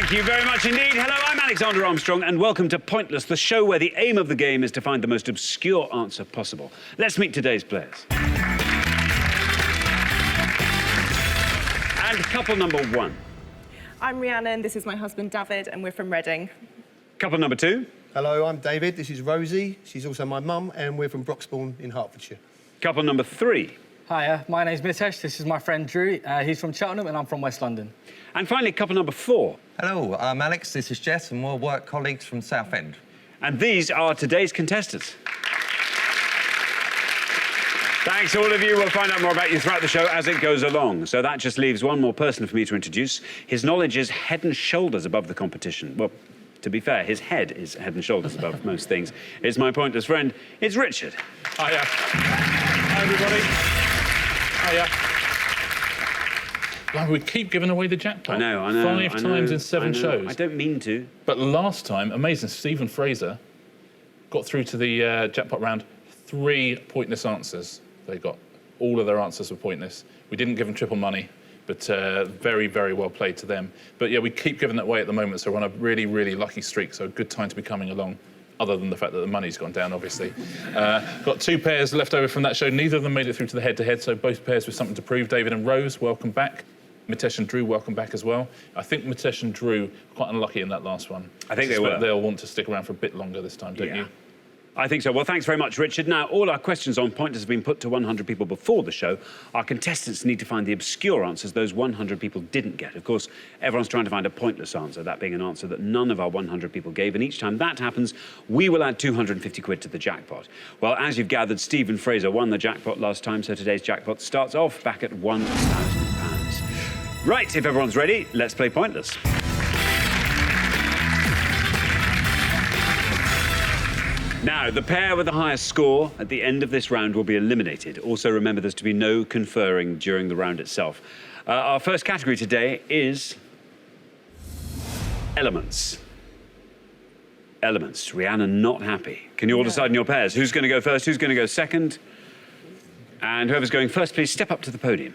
Thank you very much indeed. Hello, I'm Alexander Armstrong, and welcome to Pointless, the show where the aim of the game is to find the most obscure answer possible. Let's meet today's players. And couple number one. I'm Rhiannon, this is my husband David, and we're from Reading. Couple number two. Hello, I'm David, this is Rosie. She's also my mum, and we're from Broxbourne in Hertfordshire. Couple number three. Hiya, my name's Mitesh, this is my friend Drew. He's from Cheltenham and I'm from West London. And finally, couple number four. Hello, I'm Alex, this is Jess, and we're work colleagues from Southend. And these are today's contestants. Thanks, all of you. We'll find out more about you throughout the show as it goes along. So that just leaves one more person for me to introduce. His knowledge is head and shoulders above the competition. Well, to be fair, his head is head and shoulders above most things. It's my pointless friend. It's Richard. Hiya. Hi, everybody. Hiya. Well, we keep giving away the jackpot. I know. Five times in 7 shows. I don't mean to. But last time, amazing, Stephen Fraser got through to the jackpot round. 3 pointless answers they got. All of their answers were pointless. We didn't give them triple money, but very, very well played to them. But yeah, we keep giving that away at the moment, so we're on a really, really lucky streak, so a good time to be coming along, other than the fact that the money's gone down, obviously. Got 2 pairs left over from that show. Neither of them made it through to the head-to-head, so both pairs with something to prove. David and Rose, welcome back. Mitesh and Drew, welcome back as well. I think Mitesh and Drew were quite unlucky in that last one. I think they were. They'll want to stick around for a bit longer this time, don't you? I think so. Well, thanks very much, Richard. Now, all our questions on Pointless have been put to 100 people before the show. Our contestants need to find the obscure answers those 100 people didn't get. Of course, everyone's trying to find a pointless answer, that being an answer that none of our 100 people gave. And each time that happens, we will add 250 quid to the jackpot. Well, as you've gathered, Stephen Fraser won the jackpot last time, so today's jackpot starts off back at £1,000. Right, if everyone's ready, let's play Pointless. Now, the pair with the highest score at the end of this round will be eliminated. Also, remember there's to be no conferring during the round itself. Our first category today is elements. Elements. Rhiannon not happy. Can you all decide in your pairs? Who's going to go first? Who's going to go second? And whoever's going first, please step up to the podium.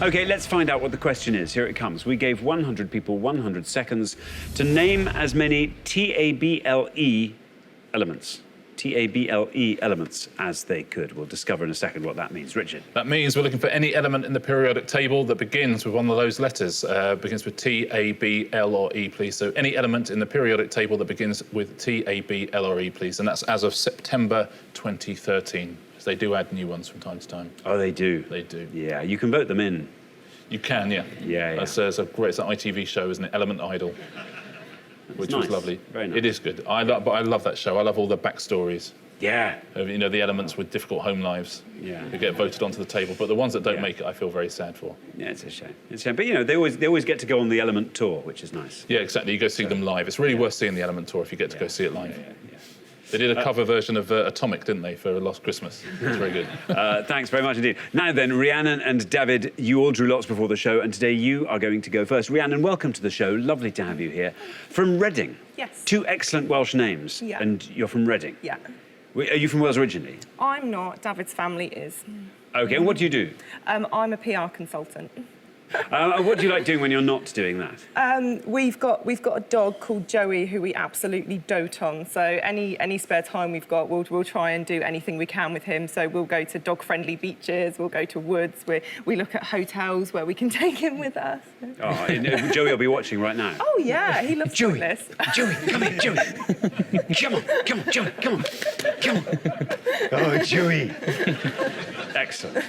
OK, let's find out what the question is. Here it comes. We gave 100 people 100 seconds to name as many T.A.B.L.E. elements. T.A.B.L.E. elements as they could. We'll discover in a second what that means. Richard? That means we're looking for any element in the periodic table that begins with one of those letters. Begins with T, A, B, L or E, please. So any element in the periodic table that begins with T, A, B, L or E, please. And that's as of September 2013. They do add new ones from time to time. Oh, they do? They do. Yeah, you can vote them in. You can, yeah. Yeah. It's a great, it's an ITV show, isn't it? Element Idol. Which was lovely. Very nice. It is good. But I love that show. I love all the backstories. Yeah. You know, the elements with difficult home lives. Yeah. Who get voted onto the table. But the ones that don't make it, I feel very sad for. Yeah, it's a shame. It's a shame. But, you know, they always get to go on the Element tour, which is nice. Yeah, exactly. You go see them live. It's really worth seeing the Element tour if you get to go see it live. Yeah. They did a cover version of Atomic, didn't they, for Lost Christmas? It's very good. Thanks very much indeed. Now then, Rhiannon and David, you all drew lots before the show, and today you are going to go first. Rhiannon, welcome to the show. Lovely to have you here. From Reading. Yes. 2 excellent Welsh names. Yeah. And you're from Reading. Yeah. Are you from Wales originally? I'm not. David's family is. OK, and what do you do? I'm a PR consultant. What do you like doing when you're not doing that? We've got a dog called Joey who we absolutely dote on. So any spare time we've got, we'll try and do anything we can with him. So we'll go to dog-friendly beaches, we'll go to woods, we look at hotels where we can take him with us. Oh, Joey will be watching right now. Oh yeah, he loves Joey. Pointless. Joey, come here, Joey. Come on, Joey, come on. Oh, Joey. Excellent.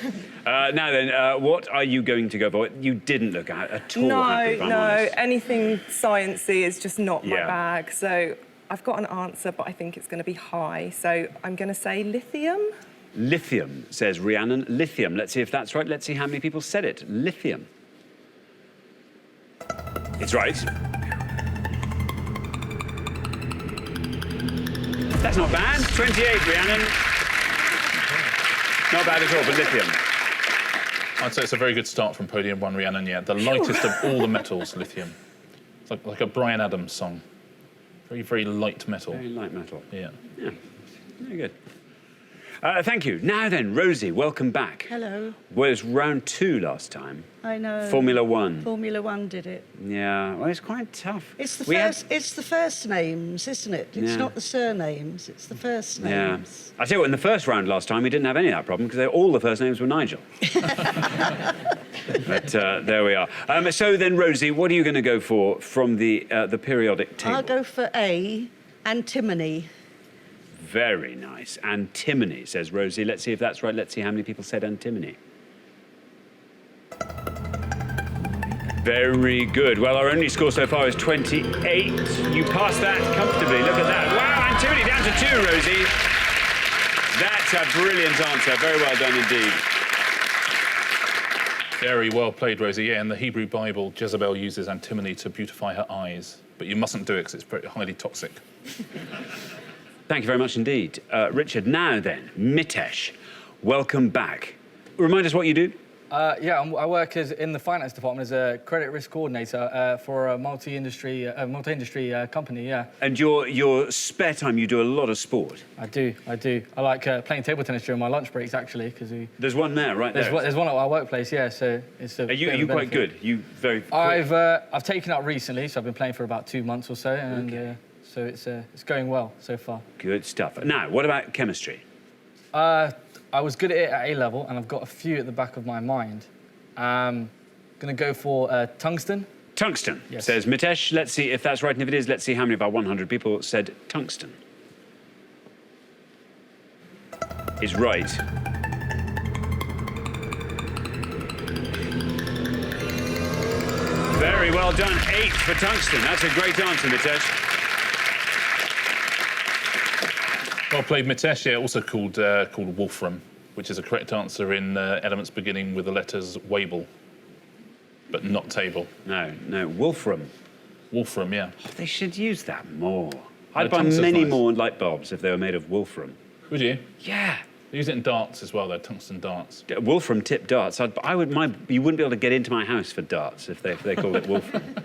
Now then, what are you going to go for? You didn't look at all happy, if I'm honest. Anything sciencey is just not my bag. So I've got an answer, but I think it's going to be high. So I'm going to say lithium. Lithium, says Rhiannon. Lithium. Let's see if that's right. Let's see how many people said it. Lithium. It's right. That's not bad. 28, Rhiannon. Not bad at all, but lithium. I'd say it's a very good start from podium 1, Rhiannon, yeah. The lightest of all the metals, lithium. It's like a Bryan Adams song. Very, very light metal. Very light metal. Yeah. Yeah, very good. Thank you. Now then, Rosie, welcome back. Hello. Was round 2 last time. I know. Formula 1. Formula 1 did it. Yeah, well, it's quite tough. It's the first names, isn't it? It's Yeah. not the surnames, it's the first Yeah. names. I tell you what, in the first round last time, we didn't have any of that problem because all the first names were Nigel. But there we are. So then, Rosie, what are you going to go for from the periodic table? I'll go for A, antimony. Very nice. Antimony, says Rosie. Let's see if that's right. Let's see how many people said antimony. Very good. Well, our only score so far is 28. You passed that comfortably. Look at that. Wow, antimony down to 2, Rosie. That's a brilliant answer. Very well done indeed. Very well played, Rosie. Yeah, in the Hebrew Bible, Jezebel uses antimony to beautify her eyes. But you mustn't do it because it's pretty highly toxic. Thank you very much indeed. Richard, now then, Mitesh, welcome back. Remind us what you do. I work in the finance department as a credit risk coordinator for a multi-industry company, yeah. And your spare time, you do a lot of sport. I do. I like playing table tennis during my lunch breaks, actually, because There's one there, right there. there's one at our workplace, yeah, so it's a Are you quite good? You very quick? I've taken up recently, so I've been playing for about 2 months or so, and so it's going well so far. Good stuff. Now, what about chemistry? I was good at it at A-level, and I've got a few at the back of my mind. Going to go for tungsten. Tungsten, Yes. says Mitesh. Let's see if that's right, and if it is, let's see how many of our 100 people said tungsten. Is right. Very well done. 8 for tungsten. That's a great answer, Mitesh. Well played, Mitesh. Yeah, also called wolfram, which is a correct answer in elements beginning with the letters Weibull, but not table. No, wolfram. Wolfram, yeah. Oh, they should use that more. I'd buy tungsten's many nice. more light bulbs if they were made of wolfram. Would you? Yeah. They use it in darts as well, though, tungsten darts. Wolfram tipped darts. You wouldn't be able to get into my house for darts if they called it wolfram.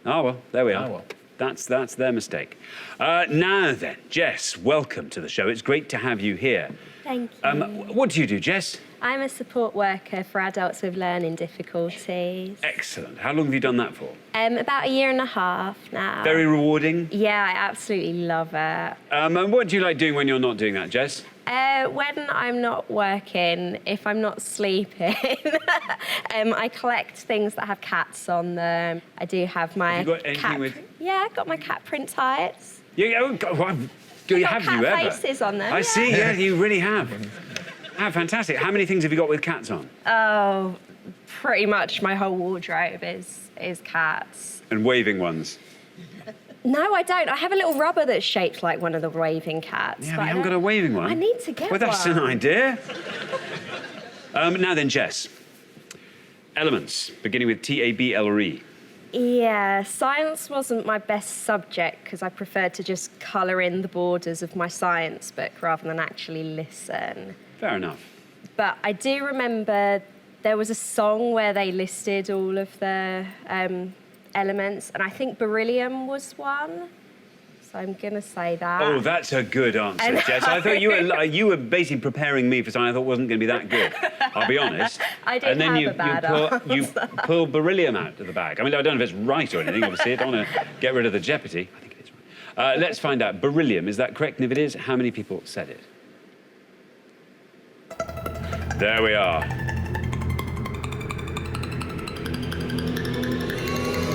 Oh, well, there we are. Oh, well. That's their mistake. Now then, Jess, welcome to the show. It's great to have you here. Thank you. What do you do, Jess? I'm a support worker for adults with learning difficulties. Excellent. How long have you done that for? About 1.5 years now. Very rewarding. Yeah, I absolutely love it. And what do you like doing when you're not doing that, Jess? When I'm not working, if I'm not sleeping, I collect things that have cats on them. I do have my Have you got anything cat... with- Yeah, I've got my cat print tights. Yeah, oh, God, well, Got have cat you ever? faces on them. I see, yeah, you really have. Ah, fantastic. How many things have you got with cats on? Oh, pretty much my whole wardrobe is cats. And waving ones? No, I don't. I have a little rubber that's shaped like one of the waving cats. Yeah, but we I haven't got don't- a waving one. I need to get Well, that's one. an idea. Now then, Jess. Elements, beginning with T.A.B.L.E. Yeah, science wasn't my best subject because I preferred to just colour in the borders of my science book rather than actually listen. Fair enough. But I do remember there was a song where they listed all of the elements, and I think beryllium was one. So I'm going to say that. Oh, that's a good answer, Jess. I thought you were basically preparing me for something I thought wasn't going to be that good. I'll be honest. I did and then have a bad you pull beryllium out of the bag. I mean, I don't know if it's right or anything, obviously. I don't want to get rid of the jeopardy. I think it is right. Let's find out. Beryllium, is that correct? And if it is, how many people said it? There we are.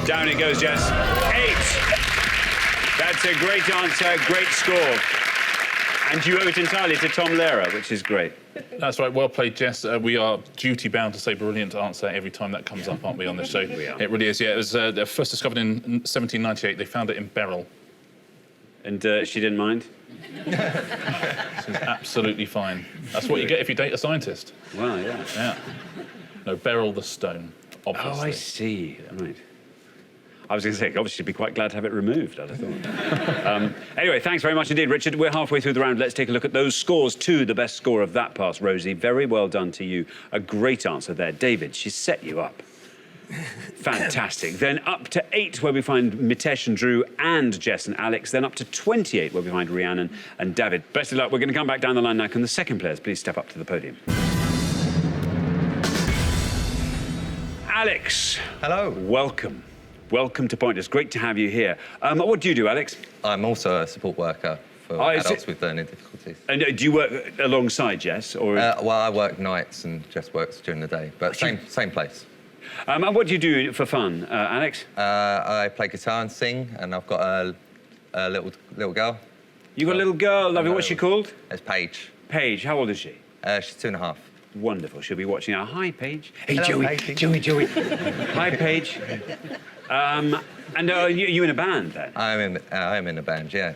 Down it goes, Jess. 8. That's a great answer, great score. And you owe it entirely to Tom Lehrer, which is great. That's right, well played, Jess. We are duty-bound to say brilliant answer every time that comes up, aren't we, on the show? We are. It really is, yeah. It was first discovered in 1798. They found it in beryl. And she didn't mind? This is absolutely fine. That's what you get if you date a scientist. Well, yeah. Yeah. No, beryl the stone, obviously. Oh, I see. Right. I was going to say, obviously, you'd be quite glad to have it removed, I'd have thought. Anyway, thanks very much indeed, Richard. We're halfway through the round. Let's take a look at those scores, too. The best score of that pass, Rosie. Very well done to you. A great answer there. David, she set you up. Fantastic. Then up to 8, where we find Mitesh and Drew and Jess and Alex. Then up to 28, where we find Rhiannon and David. Best of luck. We're going to come back down the line now. Can the second players please step up to the podium? Alex. Hello. Welcome. Welcome to Pointless. Great to have you here. What do you do, Alex? I'm also a support worker for adults with learning difficulties. And do you work alongside Jess? Or... Well, I work nights and Jess works during the day, but same place. And what do you do for fun, Alex? I play guitar and sing, and I've got a little girl. You got a little girl, lovely. What's she called? It's Paige. Paige. How old is she? She's 2.5. Wonderful. She'll be watching our Hi, Paige. Hey, Hello, Joey. Hi, Paige. And you in a band then? I'm in a band, yeah.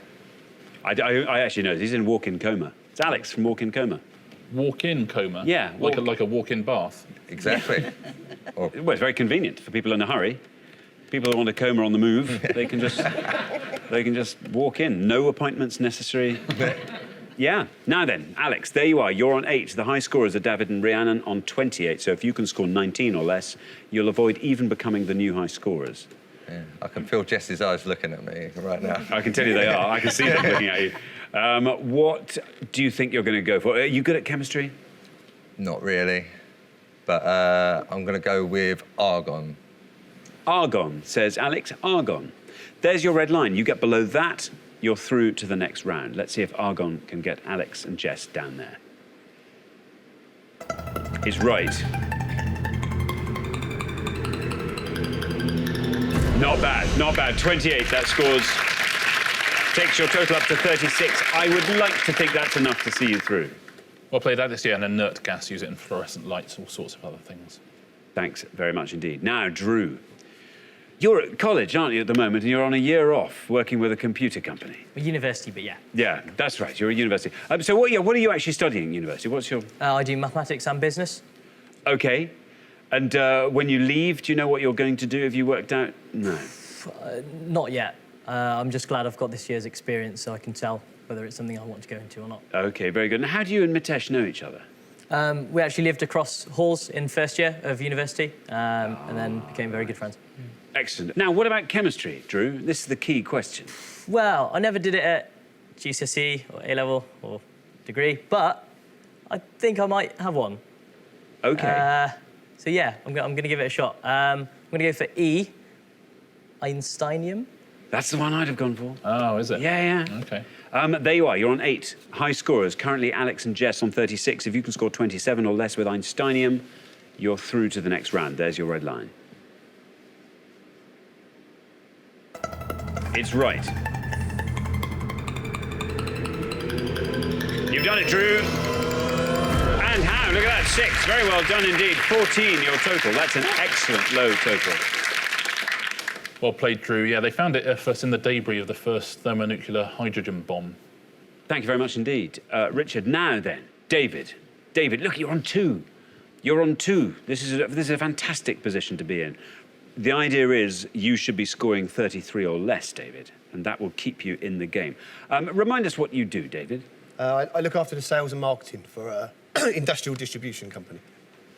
I actually know. He's in Walk-in Coma. It's Alex from Walk-in Coma. Walk-in coma? Yeah. Like a walk-in bath? Exactly. Well, it's very convenient for people in a hurry. People who want a coma on the move, they can just walk in. No appointments necessary. Yeah. Now then, Alex, there you are. You're on 8. The high scorers are David and Rhiannon on 28. So if you can score 19 or less, you'll avoid even becoming the new high scorers. Yeah. I can feel Jess's eyes looking at me right now. I can tell you they are. I can see them looking at you. What do you think you're going to go for? Are you good at chemistry? Not really, but I'm going to go with argon. Argon, says Alex. Argon. There's your red line. You get below that, you're through to the next round. Let's see if argon can get Alex and Jess down there. It's right. Not bad, not bad. 28, that scores. Takes your total up to 36. I would like to think that's enough to see you through. Well played, Alex. Yeah, and inert gas, use it in fluorescent lights, all sorts of other things. Thanks very much indeed. Now, Drew. You're at college, aren't you, at the moment, and you're on a year off working with a computer company? University, but yeah. Yeah, that's right. You're at university. So what are you actually studying at university? What's your... I do mathematics and business. OK. And when you leave, do you know what you're going to do? Have you worked out? No. Not yet. I'm just glad I've got this year's experience so I can tell whether it's something I want to go into or not. OK, very good. And how do you and Mitesh know each other? We actually lived across halls in first year of university and then became very good friends. Excellent. Now, what about chemistry, Drew? This is the key question. Well, I never did it at GCSE or A-level or degree, but I think I might have one. OK. So, yeah, I'm going to give it a shot. I'm going to go for E, Einsteinium. That's the one I'd have gone for. Oh, is it? Yeah, yeah. OK. There you are. You're on 8 high scorers. Currently, Alex and Jess on 36. If you can score 27 or less with Einsteinium, you're through to the next round. There's your red line. It's right. You've done it, Drew. And how? Look at that, 6. Very well done indeed. 14, your total. That's an excellent low total. Well played, Drew. Yeah, they found it first in the debris of the first thermonuclear hydrogen bomb. Thank you very much indeed. Richard, now then, David. David, look, you're on 2. You're on 2. This is a fantastic position to be in. The idea is you should be scoring 33 or less, David, and that will keep you in the game. Remind us what you do, David. I look after the sales and marketing for an industrial distribution company.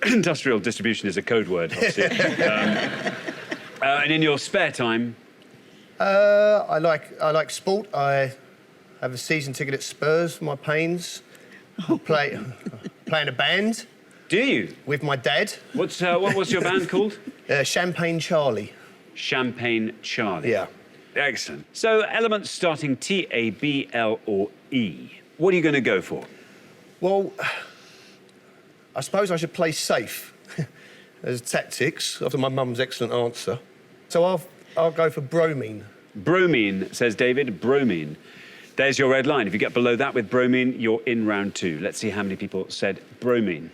Industrial distribution is a code word, obviously. And in your spare time? I like sport. I have a season ticket at Spurs for my pains. I play in a band. Do you? With my dad. What was your band called? Champagne Charlie. Champagne Charlie. Yeah. Excellent. So elements starting T.A.B.L. or E. What are you going to go for? Well, I suppose I should play safe as tactics after my mum's excellent answer. So I'll go for bromine. Bromine, says David. Bromine. There's your red line. If you get below that with bromine, you're in round 2. Let's see how many people said bromine.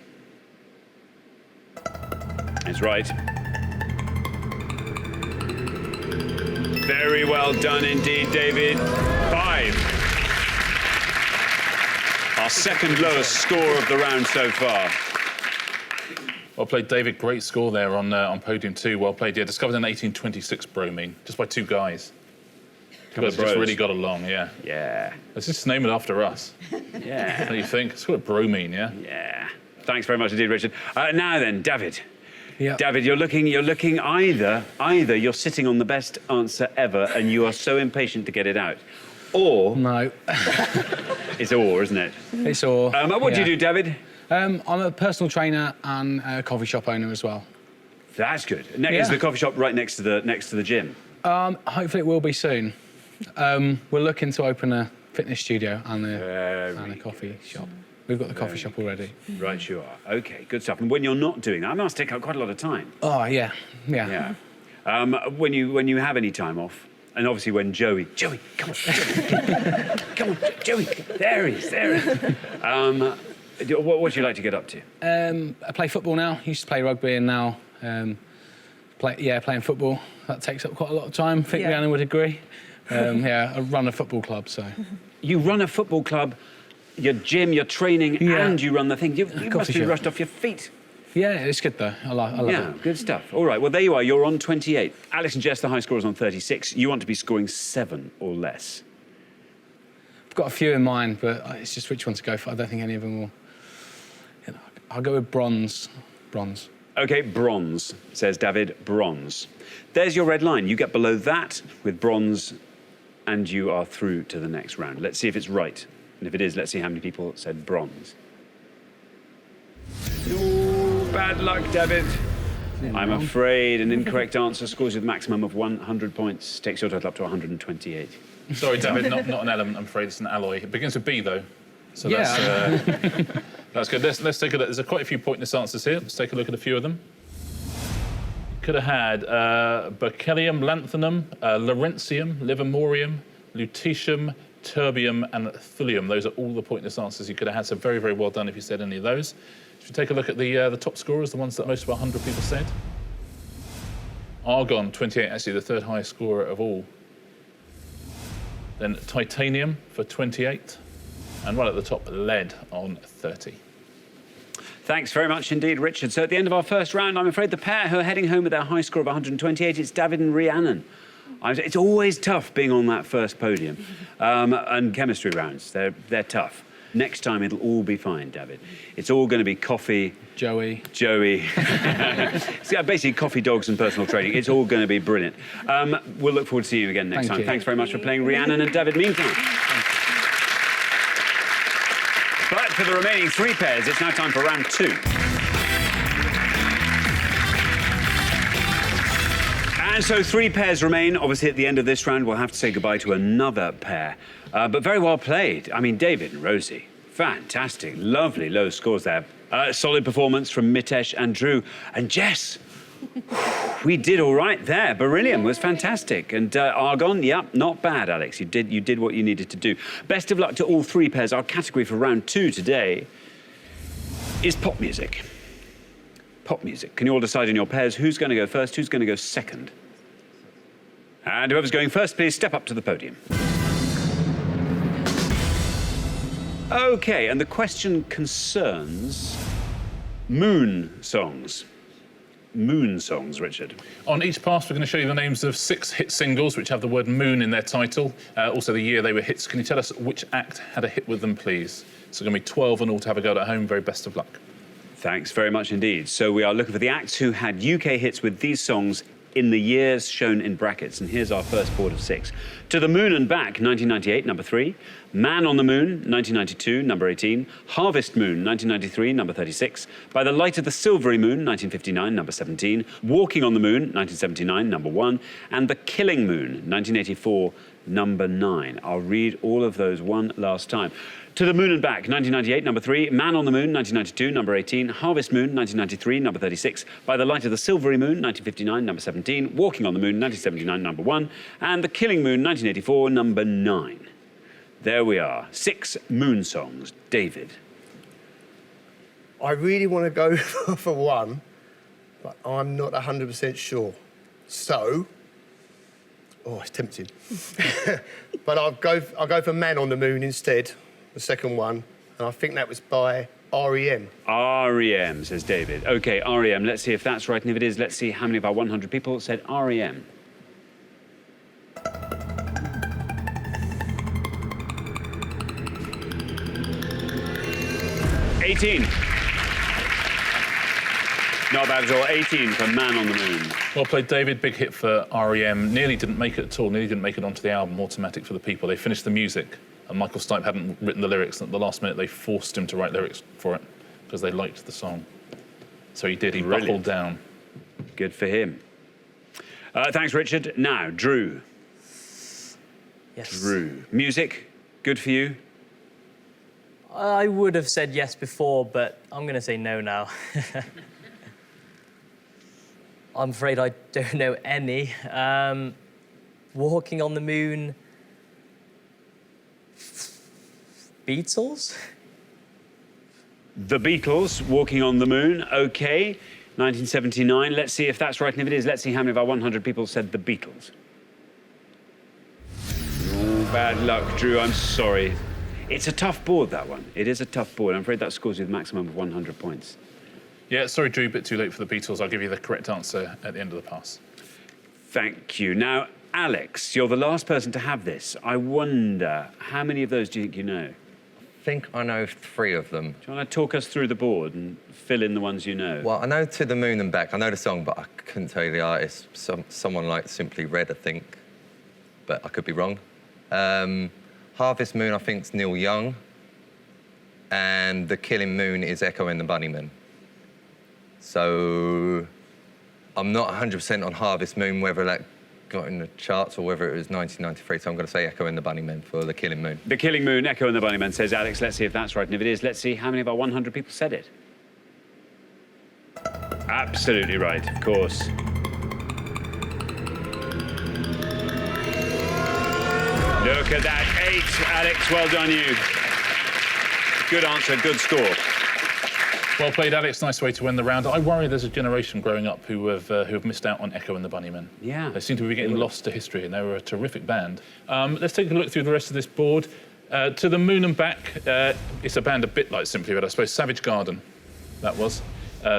It's right. Very well done indeed, David. 5. Our second lowest score of the round so far. Well played, David. Great score there on podium 2. Well played. Yeah, discovered in 1826 bromine, just by 2 guys. Two guys just really got along, yeah. Yeah. Let's just name it after us. Yeah. What do you think? It's called bromine, yeah? Yeah. Thanks very much indeed, Richard. Now then, David, Yeah. David, you're looking either you're sitting on the best answer ever and you are so impatient to get it out, or No. it's or, isn't it? It's all. What do you do, David? I'm a personal trainer and a coffee shop owner as well. That's good. Yeah. Is the coffee shop right next to the gym? Hopefully it will be soon. We're looking to open a fitness studio and a coffee shop. We've got the coffee shop already. Right, you are. Okay, good stuff. And when you're not doing that, it must take up quite a lot of time. Oh, yeah. Yeah. When you have any time off, and obviously when Joey, come on, Joey, there he is. What do you like to get up to? I play football now. Used to play rugby and now playing football. That takes up quite a lot of time. I think Rhiannon would agree. I run a football club, so. You run a football club, your gym, your training, and you run the thing. You must be rushed off your feet. Yeah, it's good though. I love it. Yeah, good stuff. All right, well, there you are. You're on 28. Alex and Jess, the high scorers, on 36. You want to be scoring 7 or less. I've got a few in mind, but it's just which one to go for. I don't think any of them will. I'll go with bronze. Bronze. OK, bronze, says David. Bronze. There's your red line. You get below that with bronze, and you are through to the next round. Let's see if it's right. And if it is, let's see how many people said bronze. Ooh, bad luck, David. I'm afraid an incorrect answer scores with a maximum of 100 points. Takes your total up to 128. Sorry, David, not an element, I'm afraid. It's an alloy. It begins with B, though. So that's good. Let's take a look. There's quite a few pointless answers here. Let's take a look at a few of them. Could have had berkelium, lanthanum, lawrencium, livermorium, lutetium, terbium, and thulium. Those are all the pointless answers you could have had. So very, very well done if you said any of those. Should we take a look at the top scorers, the ones that most of 100 people said? Argon, 28, actually the third highest scorer of all. Then titanium for 28. And right at the top, lead on 30. Thanks very much indeed, Richard. So at the end of our first round, I'm afraid the pair who are heading home with their high score of 128, it's David and Rhiannon. It's always tough being on that first podium. And chemistry rounds, they're tough. Next time, it'll all be fine, David. It's all going to be coffee. Joey. It's basically coffee, dogs and personal training. It's all going to be brilliant. We'll look forward to seeing you again next time. Thanks very much for playing, Rhiannon and David. Meantime. But for the remaining 3 pairs, it's now time for round 2. And so 3 pairs remain. Obviously, at the end of this round, we'll have to say goodbye to another pair. But very well played. I mean, David and Rosie, fantastic. Lovely low scores there. Solid performance from Mitesh and Drew. And Jess, we did all right there. Beryllium was fantastic. And Argon, not bad, Alex. You did what you needed to do. Best of luck to all 3 pairs. Our category for round 2 today is pop music. Pop music. Can you all decide in your pairs who's going to go first, who's going to go second? And whoever's going first, please step up to the podium. OK, and the question concerns moon songs. Moon songs, Richard. On each pass, we're going to show you the names of 6 hit singles which have the word moon in their title, also the year they were hits. Can you tell us which act had a hit with them, please? So going to be 12 and all to have a go at home. Very best of luck. Thanks very much indeed. So we are looking for the acts who had UK hits with these songs in the years shown in brackets. And here's our first board of 6. To the Moon and Back, 1998, number 3. Man on the Moon, 1992, number 18. Harvest Moon, 1993, number 36. By the Light of the Silvery Moon, 1959, number 17. Walking on the Moon, 1979, number 1. And The Killing Moon, 1984, number 9. I'll read all of those one last time. To the Moon and Back, 1998, number 3. Man on the Moon, 1992, number 18. Harvest Moon, 1993, number 36. By the Light of the Silvery Moon, 1959, number 17. Walking on the Moon, 1979, number 1. And The Killing Moon, 1984, number 9. There we are. 6 moon songs. David. I really want to go for one, but I'm not 100% sure. So, it's tempting. But I'll go for Man on the Moon instead, the second one, and I think that was by R.E.M. R.E.M., says David. OK, R.E.M., let's see if that's right, and if it is, let's see how many of our 100 people said R.E.M. 18. Not bad at all. 18 for Man on the Moon. Well played, David. Big hit for R.E.M. Nearly didn't make it at all. Nearly didn't make it onto the album Automatic for the People. They finished the music, and Michael Stipe hadn't written the lyrics. And at the last minute, they forced him to write lyrics for it because they liked the song. So he did. He buckled down. Good for him. Thanks, Richard. Now, Drew. Yes. Drew. Music, good for you? I would have said yes before, but I'm going to say no now. I'm afraid I don't know any. Walking on the Moon. Beatles? The Beatles, Walking on the Moon. OK. 1979. Let's see if that's right. And if it is, let's see how many of our 100 people said the Beatles. Oh, bad luck, Drew. I'm sorry. It's a tough board, that one. It is a tough board. I'm afraid that scores you the maximum of 100 points. Yeah, sorry, Drew, a bit too late for the Beatles. I'll give you the correct answer at the end of the pass. Thank you. Now, Alex, you're the last person to have this. I wonder, how many of those do you think you know? I think I know 3 of them. Do you want to talk us through the board and fill in the ones you know? Well, I know To the Moon and Back. I know the song, but I couldn't tell you the artist. Someone like Simply Red, I think. But I could be wrong. Harvest Moon, I think, is Neil Young. And The Killing Moon is Echo and the Bunnymen. So I'm not 100% on Harvest Moon, whether that got in the charts or whether it was 1993. So I'm going to say Echo and the Bunnymen for The Killing Moon. The Killing Moon, Echo and the Bunnymen, says Alex. Let's see if that's right. And if it is, let's see how many of our 100 people said it. Absolutely right, of course. Look at that, 8. Alex, well done you. Good answer, good score. Well played, Alex. Nice way to win the round. I worry there's a generation growing up who have missed out on Echo and the Bunnymen. Yeah. They seem to be getting lost to history, and they were a terrific band. Let's take a look through the rest of this board. To the Moon and Back, it's a band a bit like Simply Red, I suppose. Savage Garden, that was.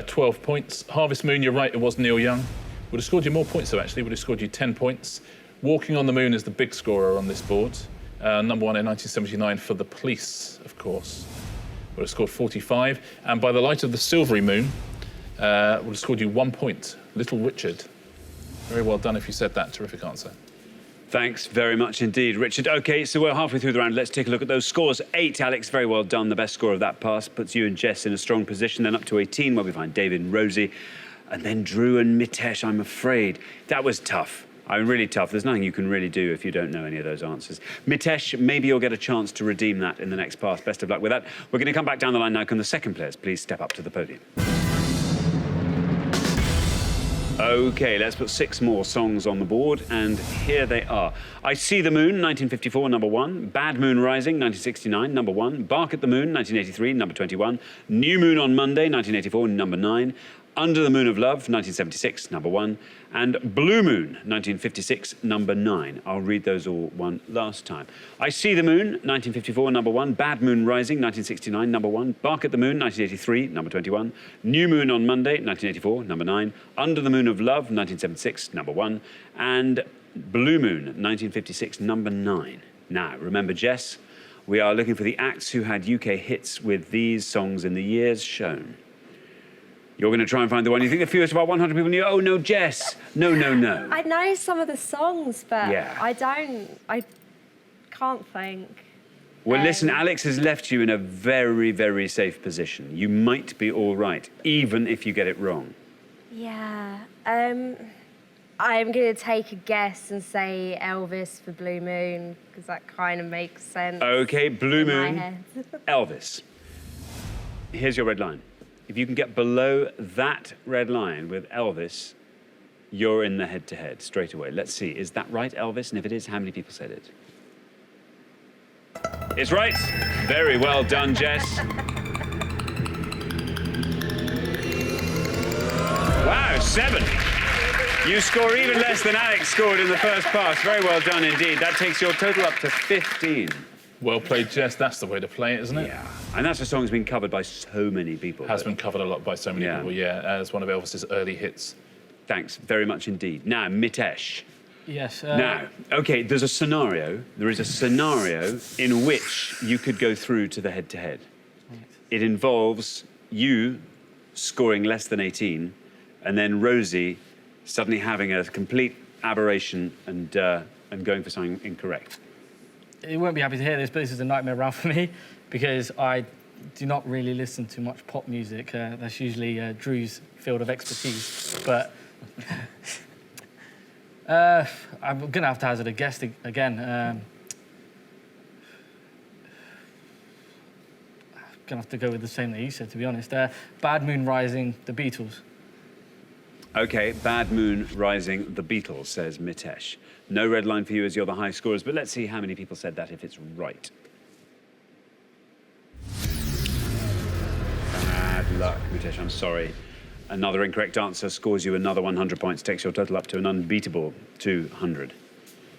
12 points. Harvest Moon, you're right, it was Neil Young. Would have scored you more points, though, actually. Would have scored you 10 points. Walking on the Moon is the big scorer on this board. Number 1 in 1979 for The Police, of course. Would have scored 45. And By the Light of the Silvery Moon, would have scored you 1 point. Little Richard. Very well done if you said that. Terrific answer. Thanks very much indeed, Richard. OK, so we're halfway through the round. Let's take a look at those scores. 8, Alex, very well done. The best score of that pass puts you and Jess in a strong position. Then up to 18, where we find David and Rosie. And then Drew and Mitesh, I'm afraid. That was tough. I mean, really tough. There's nothing you can really do if you don't know any of those answers. Mitesh, maybe you'll get a chance to redeem that in the next pass. Best of luck with that. We're going to come back down the line now. Can the second players please step up to the podium? OK, let's put 6 more songs on the board, and here they are. I See the Moon, 1954, number 1. Bad Moon Rising, 1969, number 1. Bark at the Moon, 1983, number 21. New Moon on Monday, 1984, number 9. Under the Moon of Love, 1976, number 1. And Blue Moon, 1956, number 9. I'll read those all one last time. I See the Moon, 1954, number 1. Bad Moon Rising, 1969, number 1. Bark at the Moon, 1983, number 21. New Moon on Monday, 1984, number 9. Under the Moon of Love, 1976, number 1. And Blue Moon, 1956, number 9. Now, remember, Jess, we are looking for the acts who had UK hits with these songs in the years shown. You're going to try and find the one you think the fewest of our 100 people knew. Oh, no, Jess. No, no, no. I know some of the songs, but Yeah. I can't think. Well, listen, Alex has left you in a very, very safe position. You might be all right, even if you get it wrong. Yeah. I'm going to take a guess and say Elvis for Blue Moon, because that kind of makes sense. OK, Blue in my Moon, head. Elvis. Here's your red line. If you can get below that red line with Elvis, you're in the head-to-head straight away. Let's see, is that right, Elvis? And if it is, how many people said it? It's right. Very well done, Jess. Wow, 7. You score even less than Alex scored in the first pass. Very well done indeed. That takes your total up to 15. Well played, Jess. That's the way to play it, isn't it? Yeah. And that's a song that's been covered by so many people. Has been covered a lot by so many people, yeah. It's one of Elvis's early hits. Thanks very much indeed. Now, Mitesh. Yes. Now, OK, there is a scenario in which you could go through to the head-to-head. It involves you scoring less than 18 and then Rosie suddenly having a complete aberration and going for something incorrect. You won't be happy to hear this, but this is a nightmare round for me because I do not really listen to much pop music. That's usually Drew's field of expertise. But I'm going to have to hazard a guess again. I'm going to have to go with the same that you said, to be honest. Bad Moon Rising, The Beatles. OK, Bad Moon Rising, The Beatles, says Mitesh. No red line for you as you're the high scorers, but let's see how many people said that if it's right. Bad luck, Mitesh, I'm sorry. Another incorrect answer scores you another 100 points, takes your total up to an unbeatable 200.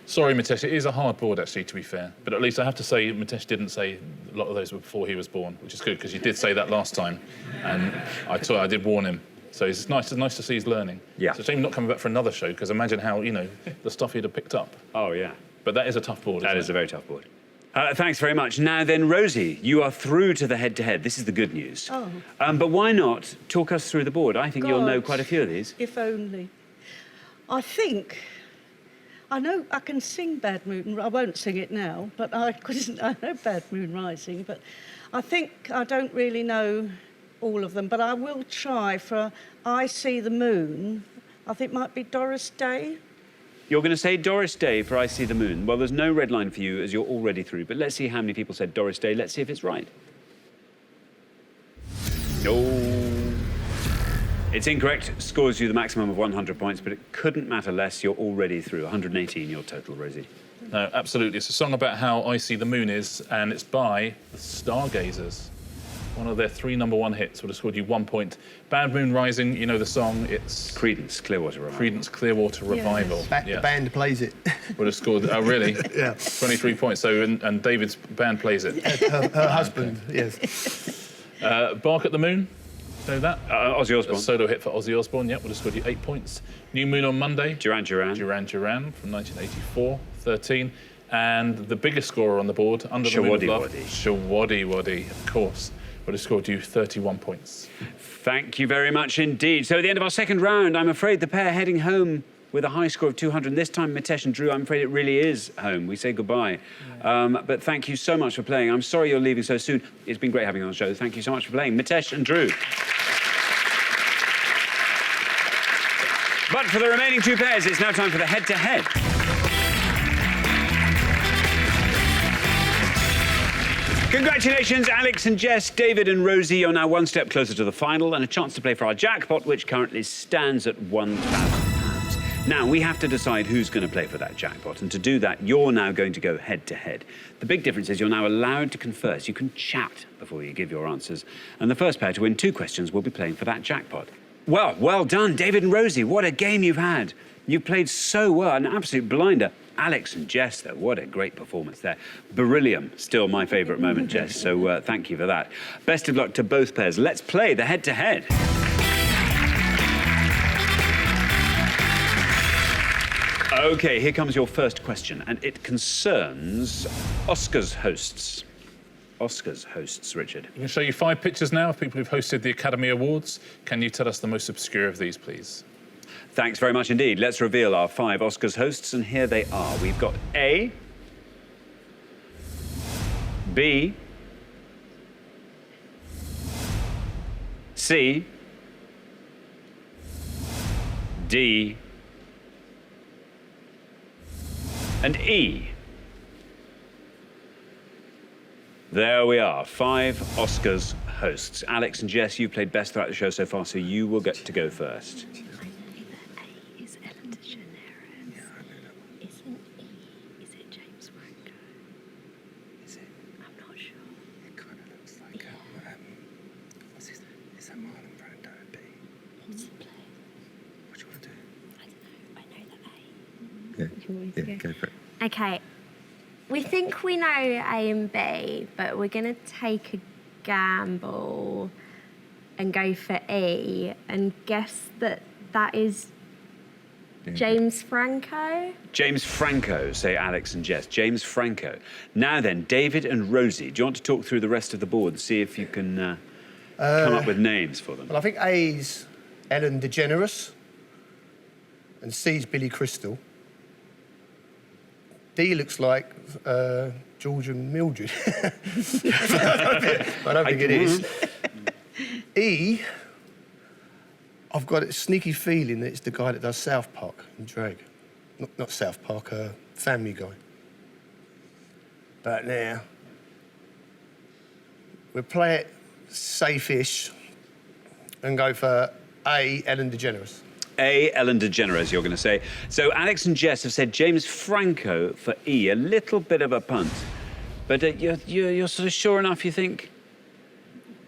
Sorry, Mitesh, it is a hard board, actually, to be fair. But at least I have to say, Mitesh didn't say a lot of those were before he was born, which is good, because you did say that last time. And I did warn him. So it's nice to see he's learning. Yeah. It's a shame he's not coming back for another show, because imagine how, the stuff he'd have picked up. Oh, yeah. But that is a tough board, That is a very tough board. Thanks very much. Now then, Rosie, you are through to the head-to-head. This is the good news. Oh. But why not talk us through the board? I think you'll know quite a few of these. If only. I know I can sing Bad Moon. I won't sing it now, but I know Bad Moon Rising. But I think I don't really know all of them. But I will try for I See the Moon. I think it might be Doris Day. You're going to say Doris Day for I See the Moon. Well, there's no red line for you as you're already through, but let's see how many people said Doris Day. Let's see if it's right. No. It's incorrect. Scores you the maximum of 100 points, but it couldn't matter less. You're already through. 118 your total, Rosie. No, absolutely. It's a song about how I See the Moon is, and it's by the Stargazers. One of their 3 #1 hits would have scored you 1 point. Bad Moon Rising, you know the song, it's... Creedence Clearwater Revival. Creedence Clearwater Revival. The band plays it. Would have scored, oh really? Yeah. 23 points, so, and David's band plays it. Her husband, yes. Bark at the Moon, know that? Ozzy Osbourne. A solo hit for Ozzy Osbourne, yeah, would have scored you 8 points. New Moon on Monday. Duran Duran. Duran Duran from 1984, 13. And the biggest scorer on the board, Under the Moon of Love. Shawaddy Waddy, of course. Would have scored you 31 points. Thank you very much indeed. So at the end of our second round, I'm afraid the pair heading home with a high score of 200. This time, Mitesh and Drew, I'm afraid it really is home. We say goodbye. But thank you so much for playing. I'm sorry you're leaving so soon. It's been great having you on the show. Thank you so much for playing. Mitesh and Drew. But for the remaining 2 pairs, it's now time for the head-to-head. Congratulations, Alex and Jess, David and Rosie. You're now 1 step closer to the final and a chance to play for our jackpot, which currently stands at £1,000. Now, we have to decide who's going to play for that jackpot, and to do that, you're now going to go head-to-head. The big difference is you're now allowed to converse. You can chat before you give your answers, and the first pair to win 2 questions will be playing for that jackpot. Well done, David and Rosie. What a game you've had. You played so well, an absolute blinder. Alex and Jess, though, what a great performance there. Beryllium, still my favourite moment, Jess, so thank you for that. Best of luck to both pairs. Let's play the head-to-head. OK, here comes your first question, and it concerns Oscars hosts. Oscars hosts, Richard. I'm going to show you 5 pictures now of people who've hosted the Academy Awards. Can you tell us the most obscure of these, please? Thanks very much indeed. Let's reveal our 5 Oscars hosts, and here they are. We've got A, B, C, D, and E. There we are, 5 Oscars hosts. Alex and Jess, you've played best throughout the show so far, so you will get to go first. Yeah, go for it. Okay. We think we know A and B, but we're going to take a gamble and go for E and guess that is James Franco. James Franco, say Alex and Jess. James Franco. Now then, David and Rosie, do you want to talk through the rest of the board and see if you can come up with names for them? Well, I think A's Ellen DeGeneres. And C's Billy Crystal. D looks like George and Mildred. I don't think it is. E, I've got a sneaky feeling that it's the guy that does South Park in drag. Not South Park, Family Guy. But now, we'll play it safe-ish and go for A, Ellen DeGeneres. A, Ellen DeGeneres, you're going to say. So Alex and Jess have said James Franco for E, a little bit of a punt. But you're sort of sure enough, you think?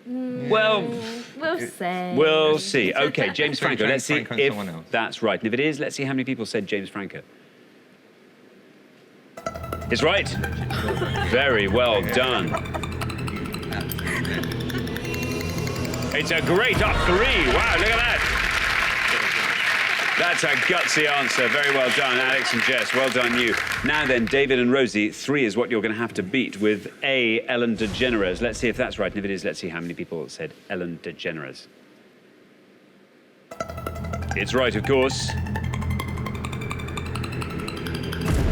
Well, we'll see. We'll see. OK, James Franco. Let's see Franco and someone else. if that's right. And if it is, let's see how many people said James Franco. It's right. Very well done. It's a great up 3. Wow, look at that. That's a gutsy answer. Very well done, Alex and Jess. Well done, you. Now then, David and Rosie, 3 is what you're going to have to beat with A, Ellen DeGeneres. Let's see if that's right. And if it is, let's see how many people said Ellen DeGeneres. It's right, of course.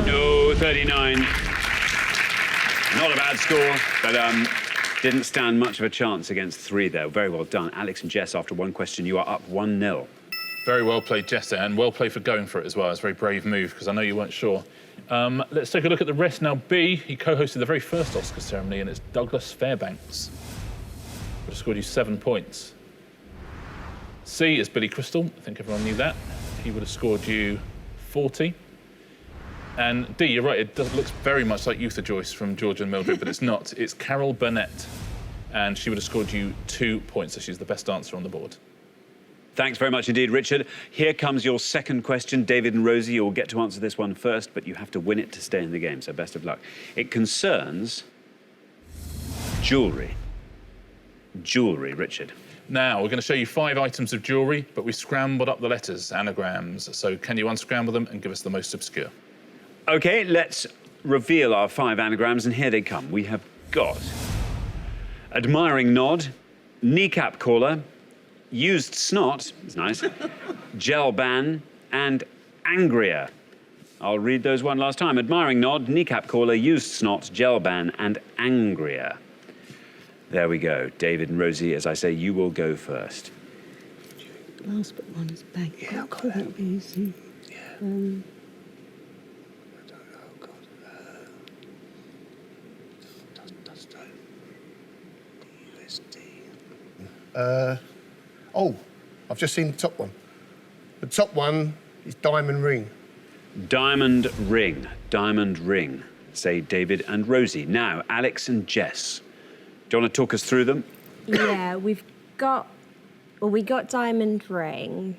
No, 39. Not a bad score, but didn't stand much of a chance against 3 there. Very well done. Alex and Jess, after 1 question, you are up 1-0. Very well played, Jess, there, and well played for going for it as well. It's a very brave move, because I know you weren't sure. Let's take a look at the rest now. B, he co-hosted the very first Oscar ceremony, and it's Douglas Fairbanks. Would have scored you 7 points. C is Billy Crystal. I think everyone knew that. He would have scored you 40. And D, you're right, it looks very much like Eutha Joyce from George and Mildred, but it's not. It's Carol Burnett, and she would have scored you 2 points, so she's the best answer on the board. Thanks very much indeed, Richard. Here comes your second question. David and Rosie, you'll get to answer this one first, but you have to win it to stay in the game, so best of luck. It concerns jewellery. Jewellery, Richard. Now, we're going to show you 5 items of jewellery, but we scrambled up the letters, anagrams. So can you unscramble them and give us the most obscure? OK, let's reveal our 5 anagrams, and here they come. We have got admiring nod, kneecap caller, used snot, it's nice, gel ban, and angrier. I'll read those one last time. Admiring nod, kneecap caller, used snot, gel ban, and angrier. There we go. David and Rosie, as I say, you will go first. Last but one is bank. Yeah, I've got that. That'd be easy. Yeah. Yeah. I don't know, God. USD. Oh, I've just seen the top one. The top one is diamond ring. Diamond ring. Diamond ring. Say David and Rosie. Now, Alex and Jess. Do you want to talk us through them? Yeah, we got diamond ring.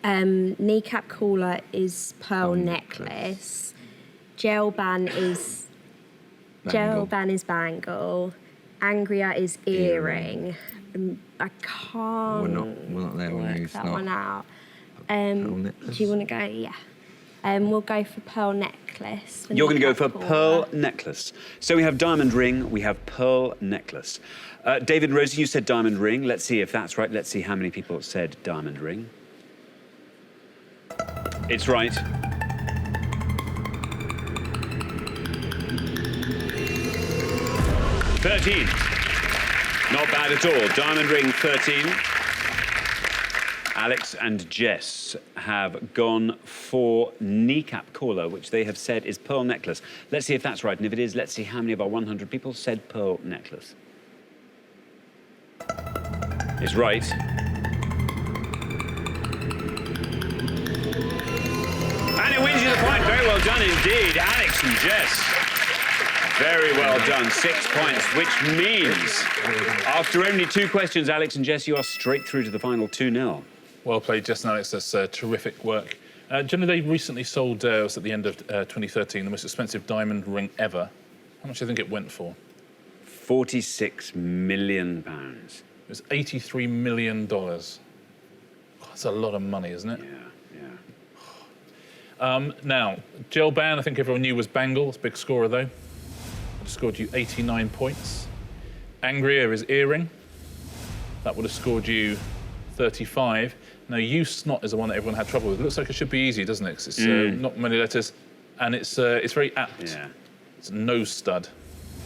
Kneecap caller is pearl necklace. Gel ban is bangle. Angrier is earring. I can't We're not there when you work that snot. one out. Pearl Do you want to go? Yeah. We'll go for pearl necklace. You're going to go for kneecap pearl caller. necklace. So we have diamond ring, we have pearl necklace. David and Rosie, you said diamond ring. Let's see if that's right. Let's see how many people said diamond ring. It's right. $13. Not bad at all. Diamond ring, 13. Alex and Jess have gone for kneecap caller, which they have said is pearl necklace. Let's see if that's right. And if it is, let's see how many of our 100 people said pearl necklace. It's right. And it wins you the point. Very well done indeed, Alex and Jess. Very well done. 6 points, which means after only 2 questions, Alex and Jess, you are straight through to the final 2-0. Well played, Jess and Alex. That's terrific work. Do you know they recently sold, it was at the end of 2013, the most expensive diamond ring ever? How much do you think it went for? £46 million. It was $83 million. God, that's a lot of money, isn't it? Yeah. Now, gel ban, I think everyone knew was bangle. It's a big scorer, though. Would have scored you 89 points. Angrier is earring. That would have scored you 35. Now, snot is the one that everyone had trouble with. It looks like it should be easy, doesn't it? 'Cause it's not many letters, and it's very apt. Yeah. It's nose stud.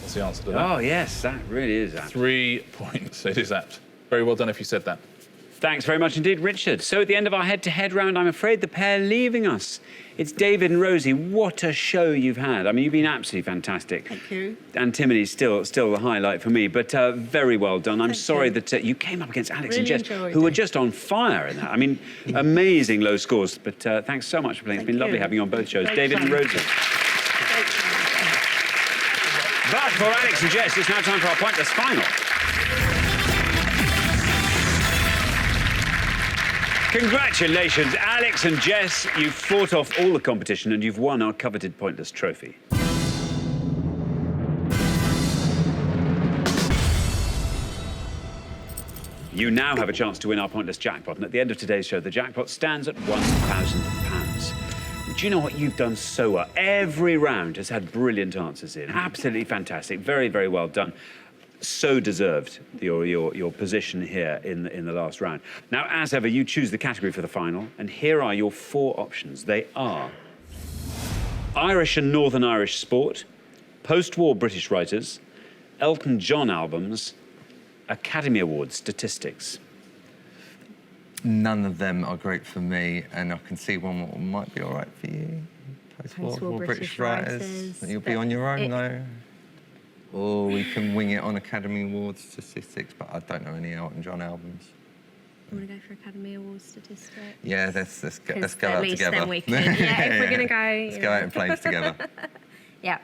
That's the answer to that. Oh, yes, that really is apt. 3 points. It is apt. Very well done if you said that. Thanks very much indeed, Richard. So at the end of our head-to-head round, I'm afraid the pair leaving us. It's David and Rosie. What a show you've had. I mean, you've been absolutely fantastic. Thank you. Antimony's still the highlight for me, but very well done. I'm sorry that you came up against Alex and Really Jess, enjoyed who were it. just on fire in that. I mean, amazing low scores, but thanks so much for playing. It's been Thank lovely you. having you on both shows. Great David and fun. Rosie. But for Alex and Jess, it's now time for our pointless final. Congratulations, Alex and Jess. You've fought off all the competition and you've won our coveted Pointless trophy. You now have a chance to win our Pointless jackpot, and at the end of today's show, the jackpot stands at £1,000. Do you know what? You've done so well. Every round has had brilliant answers in. Absolutely fantastic. Very, very well done. So deserved your position here in the last round. Now, as ever, you choose the category for the final, and here are your 4 options. They are Irish and Northern Irish sport, post-war British writers, Elton John albums, Academy Awards statistics. None of them are great for me, and I can see one that might be all right for you. Post-war British writers. You'll be on your own, though. Or we can wing it on Academy Awards statistics, but I don't know any Elton John albums. You want to go for Academy Awards statistics? Yeah, let's go out together. At least then we can. Yeah, if we're going to go. Let's go out in planes together. Yeah,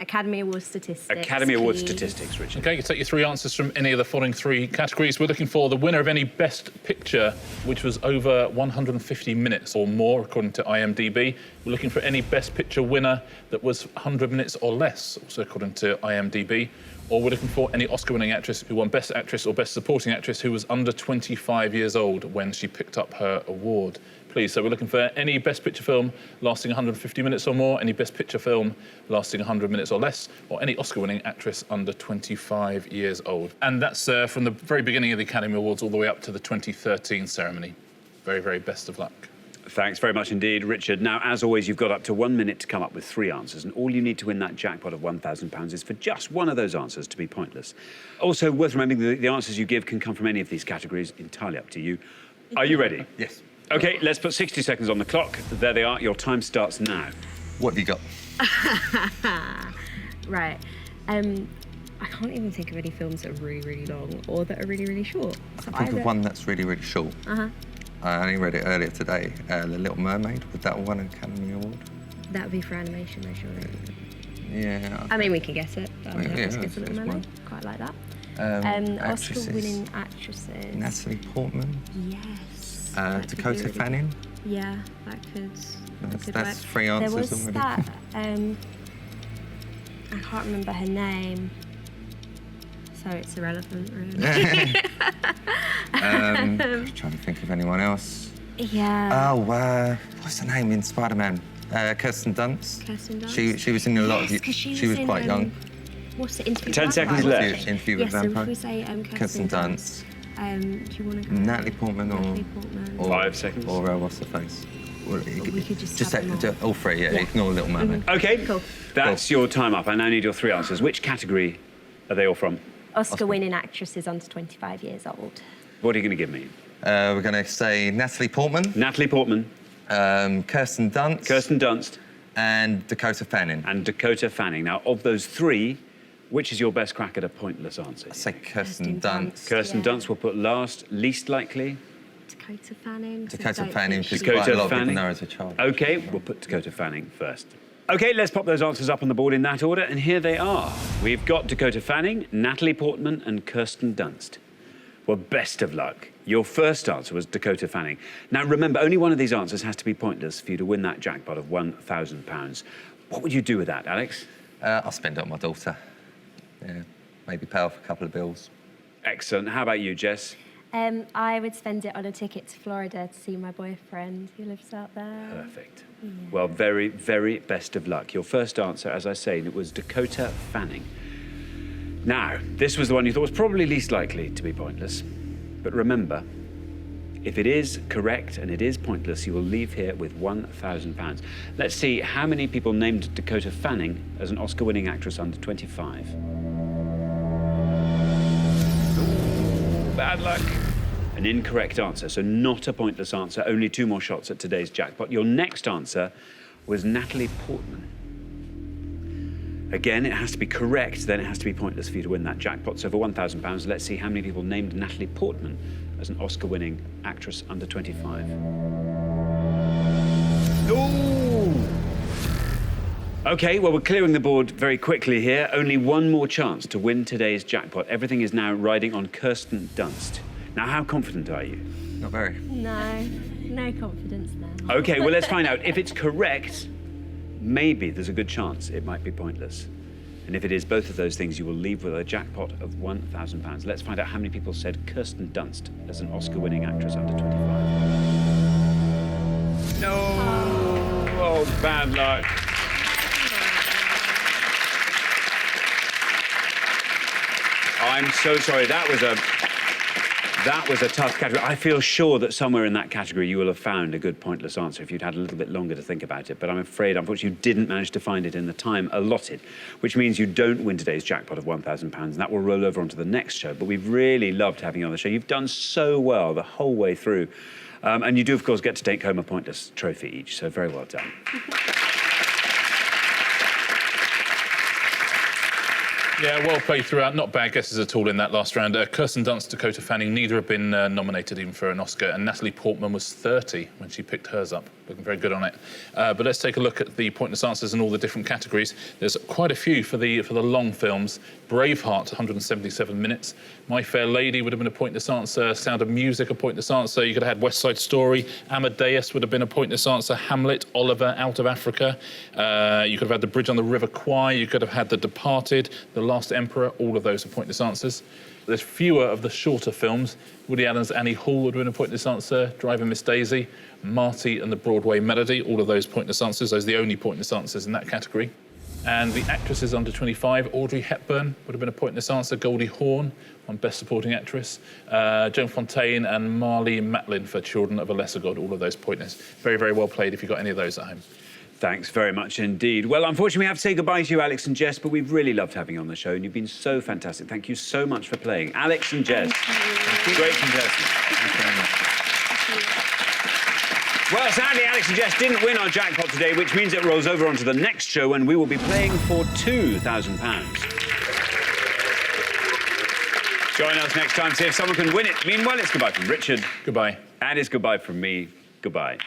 Academy Awards statistics. Academy Awards please. statistics, Richard. Okay, you can take your 3 answers from any of the following 3 categories. We're looking for the winner of any Best Picture, which was over 150 minutes or more, according to IMDb. We're looking for any Best Picture winner that was 100 minutes or less, also according to IMDb. Or we're looking for any Oscar-winning actress who won Best Actress or Best Supporting Actress who was under 25 years old when she picked up her award. Please, so we're looking for any Best Picture film lasting 150 minutes or more, any Best Picture film lasting 100 minutes or less, or any Oscar-winning actress under 25 years old. And that's from the very beginning of the Academy Awards all the way up to the 2013 ceremony. Very, very best of luck. Thanks very much indeed, Richard. Now, as always, you've got up to 1 minute to come up with 3 answers, and all you need to win that jackpot of £1,000 is for just one of those answers to be pointless. Also, worth remembering, the answers you give can come from any of these categories, entirely up to you. Are you ready? Yes. OK, let's put 60 seconds on the clock. There they are. Your time starts now. What have you got? Right. I can't even think of any films that are really, really long or that are really, really short. So I think of one that's really, really short. I only read it earlier today. The Little Mermaid. Would that won an Academy Award? That would be for animation, though, surely. Yeah. I mean, we can guess it. But Yeah, let's guess a that's Little Mermaid. one. Quite like that. Actresses. Oscar-winning actresses. Natalie Portman. Yes. that could be Dakota really Fanning. good. Yeah, that could. That's work. 3 answers There was already. that. I can't remember her name. So it's irrelevant, really. I'm trying to think of anyone else. Yeah. Oh, what's her name in Spider-Man? Kirsten Dunst. Kirsten Dunst. She was in a lot Yes, of. 'cause she was in, quite young. What's the interview? 10 with seconds Vampire, left. wasn't it? Interview with Yes, so Vampire. if we say Kirsten Dunst. Do you want to go? Natalie Portman Natalie Portman. or 5 seconds. Or what's the face? Well, we could just just have them say, all 3. Yeah, ignore Little Mermaid. OK, Cool. that's your time up. I now need your 3 answers. Which category are they all from? Oscar-winning actresses under 25 years old. What are you going to give me? We're going to say Natalie Portman, Natalie Portman, Kirsten Dunst, Kirsten Dunst, and Dakota Fanning. and Dakota Fanning. Now, of those 3, which is your best crack at a pointless answer? I say Kirsten Kirsten Dunst. Dunst. Kirsten Yeah. Dunst will put last, least likely. Dakota Fanning. 'cause I Dakota don't Fanning, think because she- Dakota quite a lot of Fanning. people know her as a child. OK, we'll put Dakota Fanning first. OK, let's pop those answers up on the board in that order, and here they are. We've got Dakota Fanning, Natalie Portman, and Kirsten Dunst. Well, best of luck. Your first answer was Dakota Fanning. Now, remember, only one of these answers has to be pointless for you to win that jackpot of £1,000. What would you do with that, Alex? I'll spend it on my daughter. Yeah, maybe pay off a couple of bills. Excellent. How about you, Jess? I would spend it on a ticket to Florida to see my boyfriend who lives out there. Perfect. Well, very, very best of luck. Your first answer, as I say, it was Dakota Fanning. Now, this was the one you thought was probably least likely to be pointless. But remember, If it is correct and it is pointless, you will leave here with £1,000. Let's see how many people named Dakota Fanning as an Oscar-winning actress under 25. Ooh, bad luck. An incorrect answer, so not a pointless answer. Only 2 more shots at today's jackpot. Your next answer was Natalie Portman. Again, it has to be correct, then it has to be pointless for you to win that jackpot. So for £1,000, let's see how many people named Natalie Portman as an Oscar-winning actress under 25. Ooh! OK, well, we're clearing the board very quickly here. Only 1 more chance to win today's jackpot. Everything is now riding on Kirsten Dunst. Now, how confident are you? Not very. No confidence there. OK, well, let's find out. If it's correct, maybe there's a good chance it might be pointless. And if it is both of those things, you will leave with a jackpot of £1,000. Let's find out how many people said Kirsten Dunst as an Oscar-winning actress under 25. No! Oh, bad luck. I'm so sorry. That was a tough category. I feel sure that somewhere in that category you will have found a good pointless answer if you'd had a little bit longer to think about it. But I'm afraid, unfortunately, you didn't manage to find it in the time allotted, which means you don't win today's jackpot of £1,000, and that will roll over onto the next show. But we've really loved having you on the show. You've done so well the whole way through. And you do, of course, get to take home a pointless trophy each, so very well done. Yeah, well played throughout. Not bad guesses at all in that last round. Kirsten Dunst, Dakota Fanning, neither have been nominated even for an Oscar, and Natalie Portman was 30 when she picked hers up. Looking very good on it. But let's take a look at the pointless answers in all the different categories. There's quite a few for the long films. Braveheart, 177 minutes. My Fair Lady would have been a pointless answer. Sound of Music, a pointless answer. You could have had West Side Story. Amadeus would have been a pointless answer. Hamlet, Oliver, Out of Africa. You could have had The Bridge on the River Kwai. You could have had The Departed, The Last Emperor. All of those are pointless answers. There's fewer of the shorter films. Woody Allen's Annie Hall would have been a pointless answer. Driving Miss Daisy, Marty and the Broadway Melody. All of those pointless answers. Those are the only pointless answers in that category. And the actresses under 25, Audrey Hepburn would have been a pointless answer. Goldie Hawn on Best Supporting Actress. Joan Fontaine and Marlee Matlin for Children of a Lesser God. All of those pointless. Very, very well played if you've got any of those at home. Thanks very much indeed. Well, unfortunately, we have to say goodbye to you, Alex and Jess, but we've really loved having you on the show, and you've been so fantastic. Thank you so much for playing. Alex and Jess, great contestants. Thank you very much. Well, sadly, Alex and Jess didn't win our jackpot today, which means it rolls over onto the next show when we will be playing for £2,000. Join us next time to see if someone can win it. Meanwhile, it's goodbye from Richard. Goodbye. And it's goodbye from me. Goodbye.